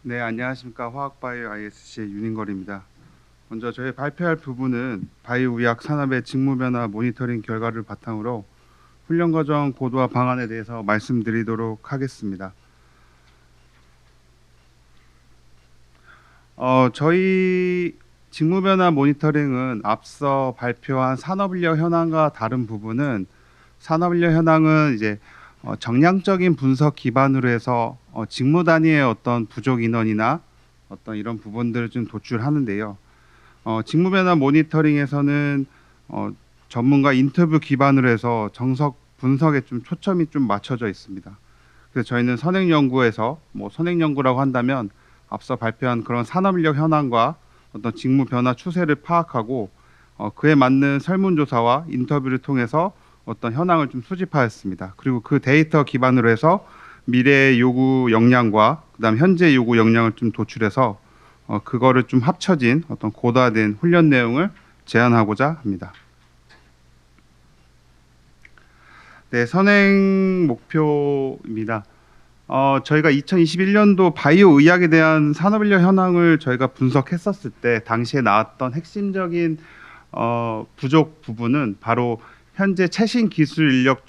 네, 안녕하십니까. 화학바이오 ISC의 윤인걸입니다. 먼저 저희 발표할 부분은 바이오의학 산업의 직무변화 모니터링 결과를 바탕으로 훈련과정 고도화 방안에 대해서 말씀드리도록 하겠습니다. 저희 직무변화 모니터링은 앞서 발표한 산업인력 현황과 다른 부분은 산업인력 현황은 이제 정량적인 분석 기반으로 해서 직무 단위의 어떤 부족 인원이나 어떤 이런 부분들을 좀 도출하는데요. 직무 변화 모니터링에서는 전문가 인터뷰 기반으로 해서 정석 분석에 좀 초점이 좀 맞춰져 있습니다. 그래서 저희는 선행 연구에서 선행 연구라고 한다면 앞서 발표한 그런 산업인력 현황과 어떤 직무 변화 추세를 파악하고 그에 맞는 설문조사와 인터뷰를 통해서 어떤 현황을 좀 수집하였습니다. 그리고 그 데이터 기반으로 해서 미래의 요구 역량과 그다음 현재 요구 역량을 좀 도출해서 그거를 좀 합쳐진 어떤 고도화된 훈련 내용을 제안하고자 합니다. 네, 선행 목표입니다. 저희가 2021년도 바이오 의학에 대한 산업인력 현황을 저희가 분석했었을 때 당시에 나왔던 핵심적인 부족 부분은 바로 현재 최신 기술 인력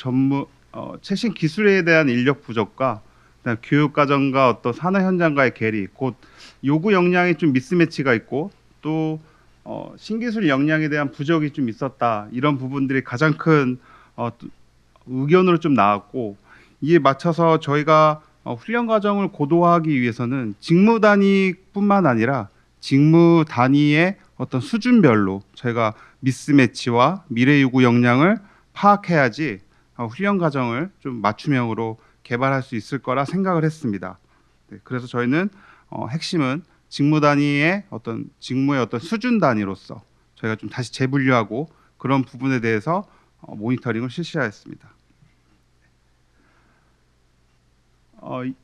최신 기술에 대한 인력 부족과 그다음 교육 과정과 어떤 산업 현장과의 괴리, 곧 요구 역량이 좀 미스매치가 있고 또 신기술 역량에 대한 부족이 좀 있었다. 이런 부분들이 가장 큰 의견으로 좀 나왔고 이에 맞춰서 저희가 훈련 과정을 고도화하기 위해서는 직무 단위뿐만 아니라 직무 단위의 어떤 수준별로 저희가 미스매치와 미래 요구 역량을 파악해야지 훈련 과정을 좀 맞춤형으로 개발할 수 있을 거라 생각을 했습니다. 네, 그래서 저희는 핵심은 직무 단위의 어떤 직무의 어떤 수준 단위로서 저희가 좀 다시 재분류하고 그런 부분에 대해서 모니터링을 실시하였습니다.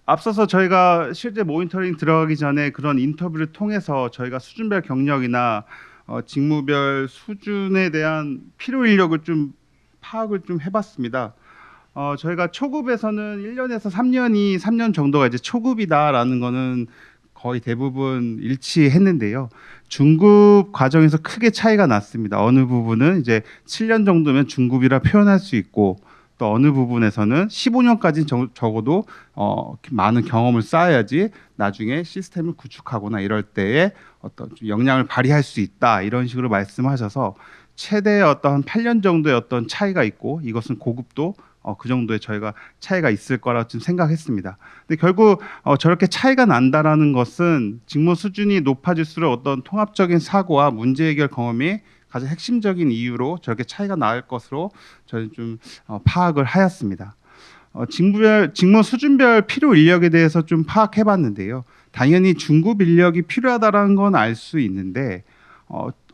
앞서서 저희가 실제 모니터링 들어가기 전에 그런 인터뷰를 통해서 저희가 수준별 경력이나 직무별 수준에 대한 필요 인력을 좀 파악을 좀 해봤습니다. 저희가 초급에서는 1년에서 3년 정도가 이제 초급이다라는 거는 거의 대부분 일치했는데요. 중급 과정에서 크게 차이가 났습니다. 어느 부분은 이제 7년 정도면 중급이라 표현할 수 있고 또 어느 부분에서는 15년까지 적어도 많은 경험을 쌓아야지 나중에 시스템을 구축하거나 이럴 때에 어떤 좀 역량을 발휘할 수 있다 이런 식으로 말씀하셔서 최대 어떤 8년 정도의 어떤 차이가 있고 이것은 고급도 그 정도의 저희가 차이가 있을 거라 좀 생각했습니다. 근데 결국 저렇게 차이가 난다라는 것은 직무 수준이 높아질수록 어떤 통합적인 사고와 문제 해결 경험이 가장 핵심적인 이유로 저렇게 차이가 날 것으로 저는 좀 파악을 하였습니다. 직무 수준별 필요 인력에 대해서 좀 파악해봤는데요. 당연히 중급 인력이 필요하다라는 건 알 수 있는데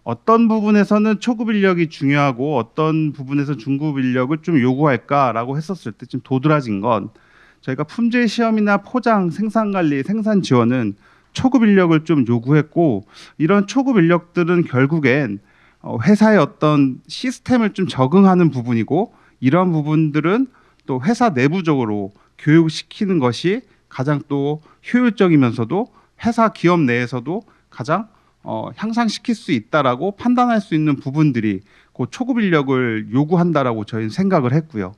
어떤 부분에서는 초급 인력이 중요하고 어떤 부분에서 중급 인력을 좀 요구할까라고 했었을 때 좀 도드라진 건 저희가 품질 시험이나 포장, 생산 관리, 생산 지원은 초급 인력을 좀 요구했고 이런 초급 인력들은 결국엔 회사의 어떤 시스템을 좀 적응하는 부분이고 이런 부분들은 또 회사 내부적으로 교육시키는 것이 가장 또 효율적이면서도 회사 기업 내에서도 가장 향상시킬 수 있다라고 판단할 수 있는 부분들이 그 초급 인력을 요구한다라고 저희는 생각을 했고요.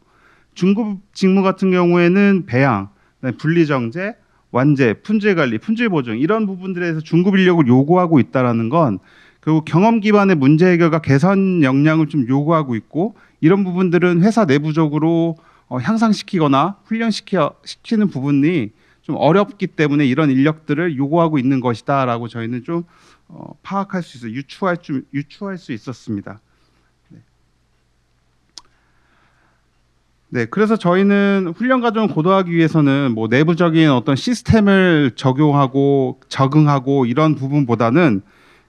중급 직무 같은 경우에는 배양, 분리정제, 완제, 품질관리, 품질보증 이런 부분들에서 중급 인력을 요구하고 있다라는 건 결국 경험 기반의 문제 해결과 개선 역량을 좀 요구하고 있고 이런 부분들은 회사 내부적으로 향상시키거나 훈련시키는 부분이 좀 어렵기 때문에 이런 인력들을 요구하고 있는 것이다라고 저희는 좀 파악할 수 있어 유추할 수 있었습니다. 네, 그래서 저희는 훈련 과정을 고도화하기 위해서는 뭐 내부적인 어떤 시스템을 적용하고 적응하고 이런 부분보다는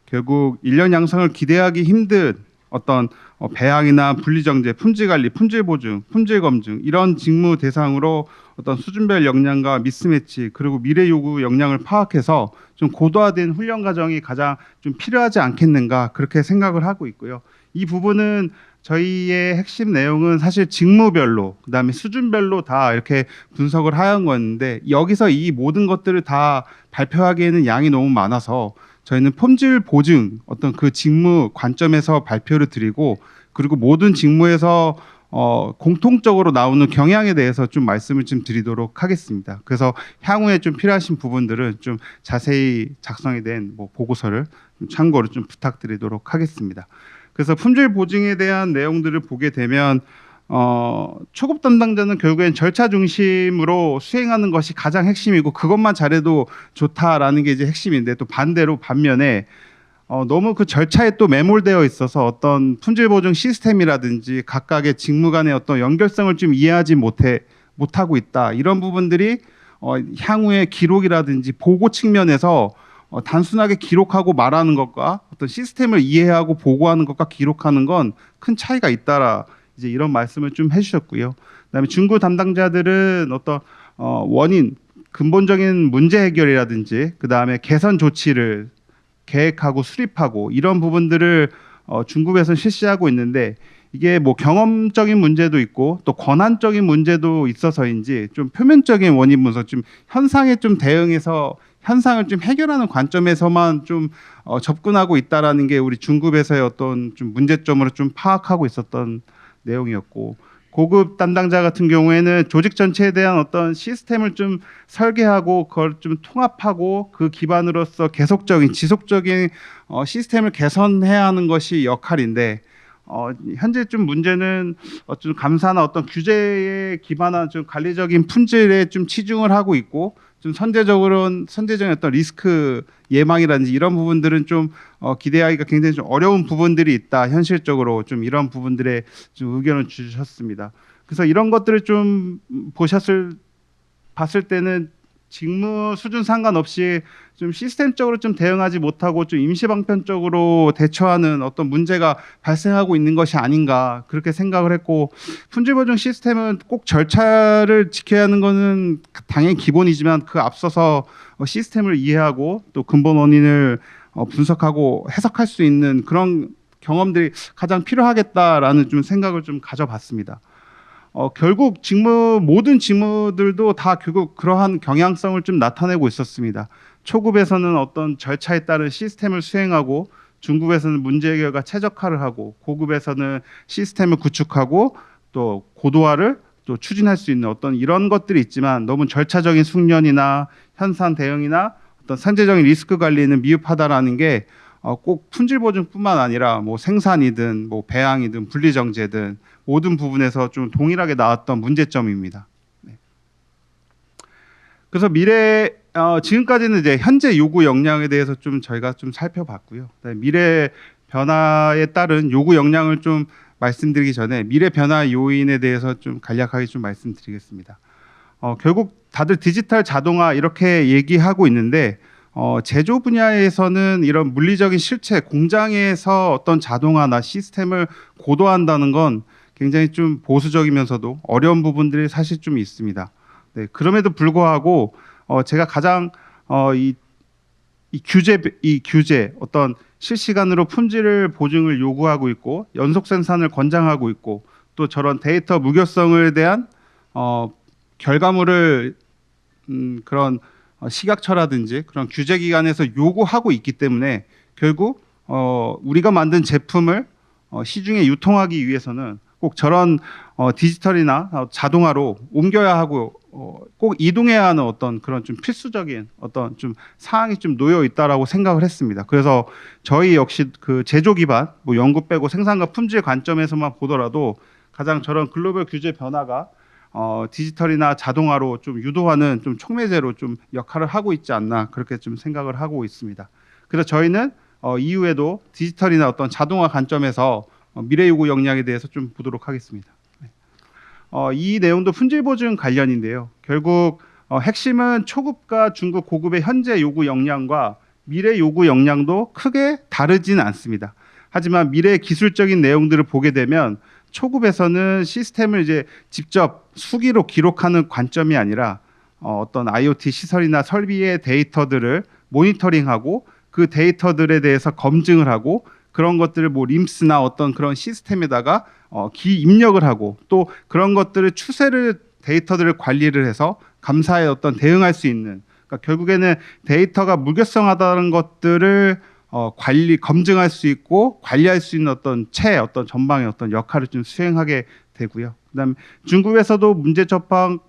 결국 인력 양성을 기대하기 힘든 어떤 배양이나 분리정제, 품질관리, 품질보증, 품질검증 이런 직무 대상으로 어떤 수준별 역량과 미스매치 그리고 미래 요구 역량을 파악해서 좀 고도화된 훈련 과정이 가장 좀 필요하지 않겠는가 그렇게 생각을 하고 있고요. 이 부분은 저희의 핵심 내용은 사실 직무별로, 그다음에 수준별로 다 이렇게 분석을 하는 건데 여기서 이 모든 것들을 다 발표하기에는 양이 너무 많아서 저희는 품질 보증 어떤 그 직무 관점에서 발표를 드리고 그리고 모든 직무에서 공통적으로 나오는 경향에 대해서 좀 말씀을 좀 드리도록 하겠습니다. 그래서 향후에 좀 필요하신 부분들은 좀 자세히 작성이 된 뭐 보고서를 좀 참고로 좀 부탁드리도록 하겠습니다. 그래서 품질 보증에 대한 내용들을 보게 되면 초급 담당자는 결국엔 절차 중심으로 수행하는 것이 가장 핵심이고 그것만 잘해도 좋다라는 게 이제 핵심인데 또 반면에 너무 그 절차에 또 매몰되어 있어서 어떤 품질 보증 시스템이라든지 각각의 직무 간의 어떤 연결성을 좀 이해하지 못하고 있다. 이런 부분들이 향후의 기록이라든지 보고 측면에서 단순하게 기록하고 말하는 것과 어떤 시스템을 이해하고 보고하는 것과 기록하는 건 큰 차이가 있다라 이제 이런 말씀을 좀 해주셨고요. 그다음에 중구 담당자들은 어떤 원인, 근본적인 문제 해결이라든지 그다음에 개선 조치를 계획하고 수립하고 이런 부분들을 중급에서 실시하고 있는데 이게 뭐 경험적인 문제도 있고 또 권한적인 문제도 있어서인지 좀 표면적인 원인 분석, 좀 현상에 좀 대응해서 현상을 좀 해결하는 관점에서만 좀 접근하고 있다라는 게 우리 중급에서의 어떤 좀 문제점으로 좀 파악하고 있었던 내용이었고, 고급 담당자 같은 경우에는 조직 전체에 대한 어떤 시스템을 좀 설계하고 그걸 좀 통합하고 그 기반으로서 계속적인 지속적인 시스템을 개선해야 하는 것이 역할인데 현재 좀 문제는 좀 감사나 어떤 규제에 기반한 좀 관리적인 품질에 좀 치중을 하고 있고 좀 선제적인 어떤 리스크 예방이라든지 이런 부분들은 좀 기대하기가 굉장히 좀 어려운 부분들이 있다. 현실적으로 좀 이런 부분들에 좀 의견을 주셨습니다. 그래서 이런 것들을 좀 봤을 때는 직무 수준 상관없이 좀 시스템적으로 좀 대응하지 못하고 좀 임시방편적으로 대처하는 어떤 문제가 발생하고 있는 것이 아닌가 그렇게 생각을 했고, 품질보증 시스템은 꼭 절차를 지켜야 하는 것은 당연히 기본이지만 그 앞서서 시스템을 이해하고 또 근본 원인을 분석하고 해석할 수 있는 그런 경험들이 가장 필요하겠다라는 좀 생각을 좀 가져봤습니다. 결국 모든 직무들도 다 결국 그러한 경향성을 좀 나타내고 있었습니다. 초급에서는 어떤 절차에 따른 시스템을 수행하고, 중급에서는 문제 해결과 최적화를 하고, 고급에서는 시스템을 구축하고 또 고도화를 또 추진할 수 있는 어떤 이런 것들이 있지만 너무 절차적인 숙련이나 현상 대응이나 어떤 선제적인 리스크 관리는 미흡하다라는 게 꼭 품질 보증뿐만 아니라 뭐 생산이든 뭐 배양이든 분리정제든 모든 부분에서 좀 동일하게 나왔던 문제점입니다. 네. 그래서 지금까지는 이제 현재 요구 역량에 대해서 좀 저희가 좀 살펴봤고요. 미래 변화에 따른 요구 역량을 좀 말씀드리기 전에 미래 변화 요인에 대해서 좀 간략하게 좀 말씀드리겠습니다. 결국 다들 디지털 자동화 이렇게 얘기하고 있는데 제조 분야에서는 이런 물리적인 실체, 공장에서 어떤 자동화나 시스템을 고도화한다는 건 굉장히 좀 보수적이면서도 어려운 부분들이 사실 좀 있습니다. 네, 그럼에도 불구하고 제가 가장 이 규제 어떤 실시간으로 품질을 보증을 요구하고 있고 연속 생산을 권장하고 있고 또 저런 데이터 무결성에 대한 결과물을 그런 식약처라든지 그런 규제 기관에서 요구하고 있기 때문에 결국 우리가 만든 제품을 시중에 유통하기 위해서는 꼭 저런 디지털이나 자동화로 옮겨야 하고 꼭 이동해야 하는 어떤 그런 좀 필수적인 어떤 좀 사항이 좀 놓여 있다라고 생각을 했습니다. 그래서 저희 역시 그 제조 기반, 뭐 연구 빼고 생산과 품질 관점에서만 보더라도 가장 저런 글로벌 규제 변화가 디지털이나 자동화로 좀 유도하는 좀 촉매제로 좀 역할을 하고 있지 않나 그렇게 좀 생각을 하고 있습니다. 그래서 저희는 이후에도 디지털이나 어떤 자동화 관점에서 미래 요구 역량에 대해서 좀 보도록 하겠습니다. 이 내용도 품질 보증 관련인데요. 결국 핵심은 초급과 중급, 고급의 현재 요구 역량과 미래 요구 역량도 크게 다르지는 않습니다. 하지만 미래 기술적인 내용들을 보게 되면 초급에서는 시스템을 이제 직접 수기로 기록하는 관점이 아니라 어떤 IoT 시설이나 설비의 데이터들을 모니터링하고 그 데이터들에 대해서 검증을 하고 그런 것들을 뭐 림스나 어떤 그런 시스템에다가 기 입력을 하고 또 그런 것들을 추세를 데이터들을 관리를 해서 감사에 어떤 대응할 수 있는 그러니까 결국에는 데이터가 무결성하다는 것들을 검증할 수 있고 관리할 수 있는 어떤 어떤 전방의 어떤 역할을 좀 수행하게 되고요. 그다음에 중국에서도 문제점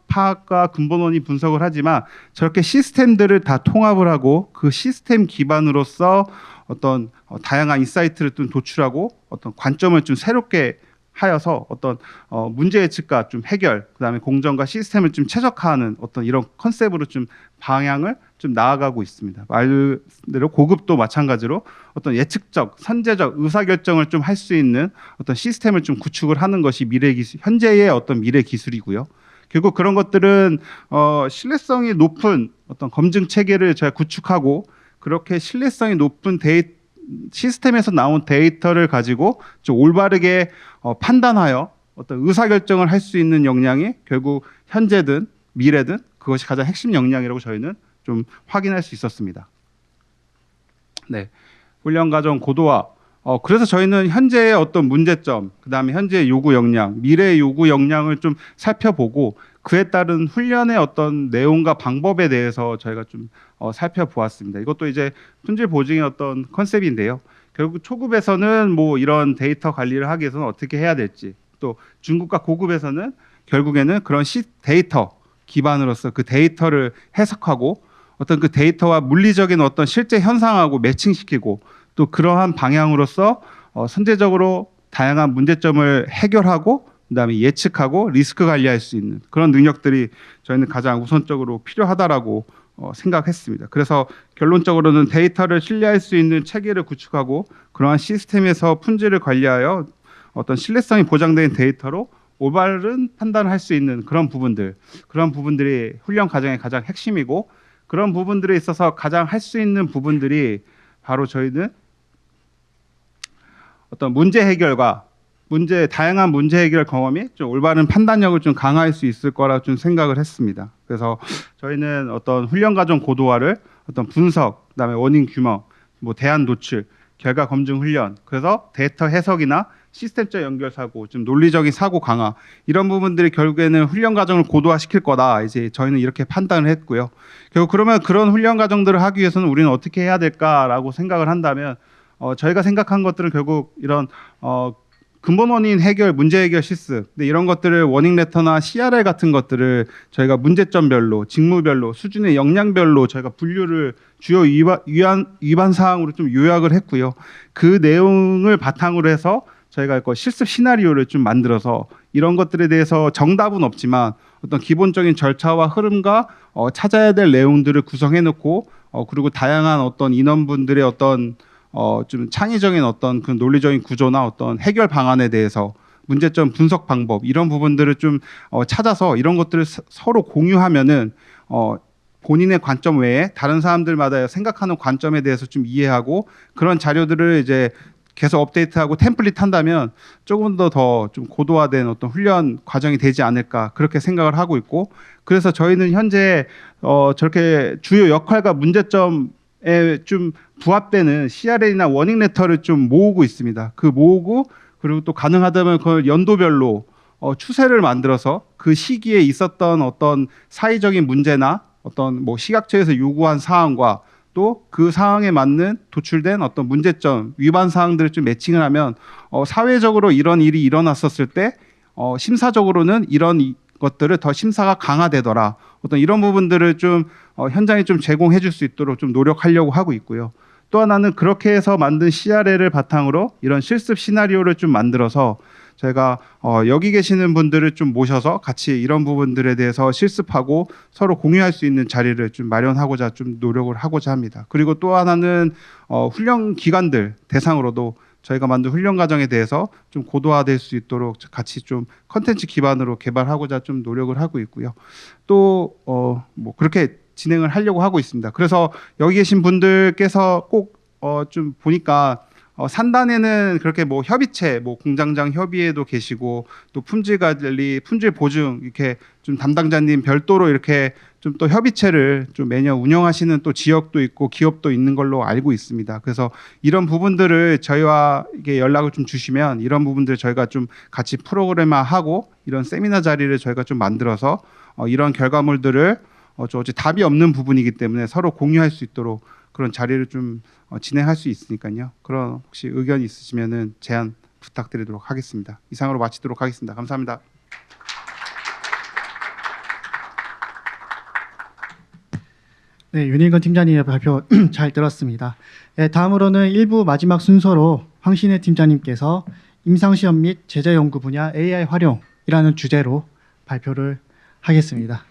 파악과 근본 원인 분석을 하지만 저렇게 시스템들을 다 통합을 하고 그 시스템 기반으로서 어떤 다양한 인사이트를 좀 도출하고 어떤 관점을 좀 새롭게 하여서 어떤 문제 예측과 좀 해결, 그다음에 공정과 시스템을 좀 최적화하는 어떤 이런 컨셉으로 좀 방향을 좀 나아가고 있습니다. 말대로 고급도 마찬가지로 어떤 예측적, 선제적 의사결정을 좀 할 수 있는 어떤 시스템을 좀 구축을 하는 것이 미래 기술, 현재의 어떤 미래 기술이고요. 결국 그런 것들은 신뢰성이 높은 어떤 검증 체계를 저희가 구축하고 그렇게 신뢰성이 높은 시스템에서 나온 데이터를 가지고 좀 올바르게 판단하여 어떤 의사결정을 할 수 있는 역량이 결국 현재든 미래든 그것이 가장 핵심 역량이라고 저희는 좀 확인할 수 있었습니다. 네, 훈련 과정 고도화. 그래서 저희는 현재의 어떤 문제점, 그다음에 현재의 요구 역량, 미래의 요구 역량을 좀 살펴보고 그에 따른 훈련의 어떤 내용과 방법에 대해서 저희가 좀 살펴보았습니다. 이것도 이제 품질 보증의 어떤 컨셉인데요. 결국 초급에서는 뭐 이런 데이터 관리를 하기 위해서는 어떻게 해야 될지, 또 중급과 고급에서는 결국에는 그런 데이터 기반으로서 그 데이터를 해석하고 어떤 그 데이터와 물리적인 어떤 실제 현상하고 매칭시키고 또 그러한 방향으로서 선제적으로 다양한 문제점을 해결하고 그다음에 예측하고 리스크 관리할 수 있는 그런 능력들이 저희는 가장 우선적으로 필요하다라고 생각했습니다. 그래서 결론적으로는 데이터를 신뢰할 수 있는 체계를 구축하고 그러한 시스템에서 품질을 관리하여 어떤 신뢰성이 보장된 데이터로 올바른 판단을 할 수 있는 그런 부분들이 훈련 과정의 가장 핵심이고 그런 부분들에 있어서 가장 할 수 있는 부분들이 바로 저희는 어떤 문제 해결과 다양한 문제 해결 경험이 좀 올바른 판단력을 좀 강화할 수 있을 거라 좀 생각을 했습니다. 그래서 저희는 어떤 훈련 과정 고도화를 어떤 분석, 그다음에 원인 규명, 뭐 대안 도출, 결과 검증 훈련, 그래서 데이터 해석이나 시스템적 연결 사고, 좀 논리적인 사고 강화 이런 부분들이 결국에는 훈련 과정을 고도화시킬 거다. 이제 저희는 이렇게 판단을 했고요. 결국 그러면 그런 훈련 과정들을 하기 위해서는 우리는 어떻게 해야 될까라고 생각을 한다면 저희가 생각한 것들은 결국 이런 근본 원인 해결, 문제 해결 실습 근데 이런 것들을 워닝 레터나 CRL 같은 것들을 저희가 문제점별로, 직무별로, 수준의 역량별로 저희가 분류를 주요 위반 사항으로 좀 요약을 했고요. 그 내용을 바탕으로 해서 저희가 실습 시나리오를 좀 만들어서 이런 것들에 대해서 정답은 없지만 어떤 기본적인 절차와 흐름과 찾아야 될 내용들을 구성해 놓고 그리고 다양한 어떤 인원분들의 어떤 좀 창의적인 어떤 그 논리적인 구조나 어떤 해결 방안에 대해서 문제점 분석 방법 이런 부분들을 좀 찾아서 이런 것들을 서로 공유하면은 본인의 관점 외에 다른 사람들마다 생각하는 관점에 대해서 좀 이해하고 그런 자료들을 이제 계속 업데이트하고 템플릿 한다면 조금 더 좀 고도화된 어떤 훈련 과정이 되지 않을까 그렇게 생각을 하고 있고 그래서 저희는 현재 저렇게 주요 역할과 문제점에 좀 부합되는 CRL이나 워닝 레터를 좀 모으고 있습니다. 그 모으고 그리고 또 가능하다면 그걸 연도별로 추세를 만들어서 그 시기에 있었던 어떤 사회적인 문제나 어떤 뭐 시각처에서 요구한 사항과 또 그 사항에 맞는 도출된 어떤 문제점, 위반 사항들을 좀 매칭을 하면 사회적으로 이런 일이 일어났었을 때 심사적으로는 이런 것들을 더 심사가 강화되더라. 어떤 이런 부분들을 좀 현장에 좀 제공해 줄 수 있도록 좀 노력하려고 하고 있고요. 또 하나는 그렇게 해서 만든 CRL을 바탕으로 이런 실습 시나리오를 좀 만들어서 저희가 여기 계시는 분들을 좀 모셔서 같이 이런 부분들에 대해서 실습하고 서로 공유할 수 있는 자리를 좀 마련하고자 좀 노력을 하고자 합니다. 그리고 또 하나는 훈련 기관들 대상으로도 저희가 만든 훈련 과정에 대해서 좀 고도화될 수 있도록 같이 좀 컨텐츠 기반으로 개발하고자 좀 노력을 하고 있고요. 또 뭐 그렇게 진행을 하려고 하고 있습니다. 그래서 여기 계신 분들께서 꼭 좀 보니까 산단에는 그렇게 뭐 협의체, 뭐 공장장 협의회도 계시고 또 품질 관리, 품질 보증 이렇게 좀 담당자님 별도로 이렇게 좀 또 협의체를 좀 매년 운영하시는 또 지역도 있고 기업도 있는 걸로 알고 있습니다. 그래서 이런 부분들을 저희와 이게 연락을 좀 주시면 이런 부분들 저희가 좀 같이 프로그램화하고 이런 세미나 자리를 저희가 좀 만들어서 이런 결과물들을 저 어제 답이 없는 부분이기 때문에 서로 공유할 수 있도록 그런 자리를 좀 진행할 수 있으니까요. 그런 혹시 의견이 있으시면은 제안 부탁드리도록 하겠습니다. 이상으로 마치도록 하겠습니다. 감사합니다. 네, 윤일건 팀장님의 발표 잘 들었습니다. 네, 다음으로는 1부 마지막 순서로 황신혜 팀장님께서 임상시험 및 제자연구 분야 AI 활용이라는 주제로 발표를 하겠습니다.